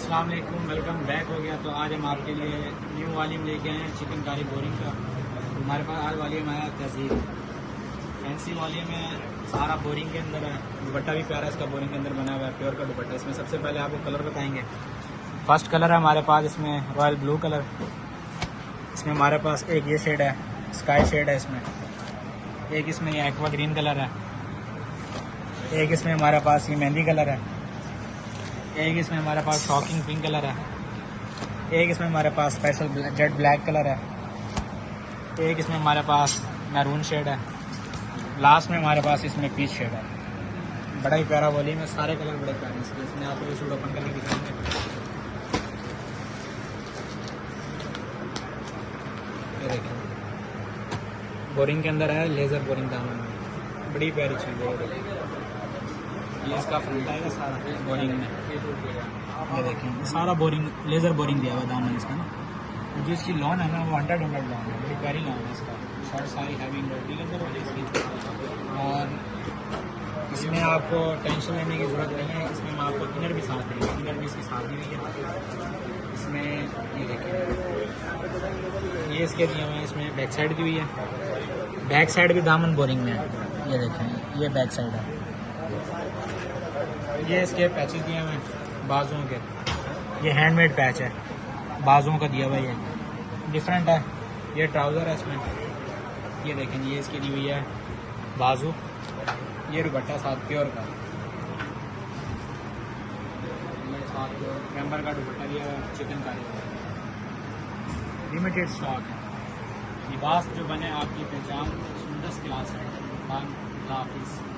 अस्सलाम वालेकुम, welcome back हो गया। तो आज हम आपके लिए न्यू वालीम लेके आए हैं चिकन कारी बोरिंग का। हमारे पास आज वालीम आया तहजीब फैंसी वालीम है, सारा बोरिंग के अंदर है। दुपट्टा भी प्यारा इसका बोरिंग के अंदर बना हुआ है, प्योर का दुपट्टा। इसमें सबसे पहले आपको कलर बताएंगे। फर्स्ट कलर है हमारे पास इसमें रॉयल ब्लू कलर। इसमें हमारे पास एक ये शेड है, स्काई शेड है इसमें। एक इसमें ये एक्वा ग्रीन कलर है। एक इसमें हमारे पास ये मेहंदी कलर है। एक इसमें हमारे पास शॉकिंग पिंक कलर है। एक इसमें हमारे पास स्पेशल जेट ब्लैक कलर है। एक इसमें हमारे पास मैरून शेड है। लास्ट में हमारे पास इसमें पीच शेड है। बड़ा ही प्यारा वॉल्यूम है, सारे कलर बड़े प्यारे हैं। इसमें आपको सूट ओपन करके दिखाएंगे। ये देखिए बोरिंग के अंदर है, लेज़र बोरिंग दामन में, बड़ी प्यारी चीज़ है। ये इसका फ्रंट आएगा सारा बोरिंग में। ये देखें सारा बोरिंग लेज़र बोरिंग दिया हुआ दामन इसका ना। जो इसकी लॉन है ना वो 100 लॉन है, बड़ी प्यारी लॉन है इसका। शर्ट सारी हैवी एम्ब्रॉयडरी के अंदर होगी इसकी। और इसमें आपको टेंशन लेने की ज़रूरत नहीं है। इसमें हम आपको इनर भी साथ देंगे, इनर भी इसकी साथ दी हुई है। इसमें ये देखिए ये इसके दिए हुए हैं। इसमें बैक साइड दी हुई है, बैक साइड भी दामन बोरिंग में है। ये देखें ये बैक साइड है। ये इसके पैचेस दिए हुए हैं बाजुओं के। ये हैंडमेड पैच है, बाजुओं का दिया हुआ है। डिफरेंट है। ये ट्राउज़र है इसमें। ये देखें ये इसकी दी हुई है बाजू। ये दुपट्टा साथ प्योर का, ये साथ कैम्बर का दुपट्टा दिया हुआ है चिकन का। लिमिटेड स्टॉक है। लिबास जो बने आपकी पहचान सुंदर क्लास है। हाफिज़।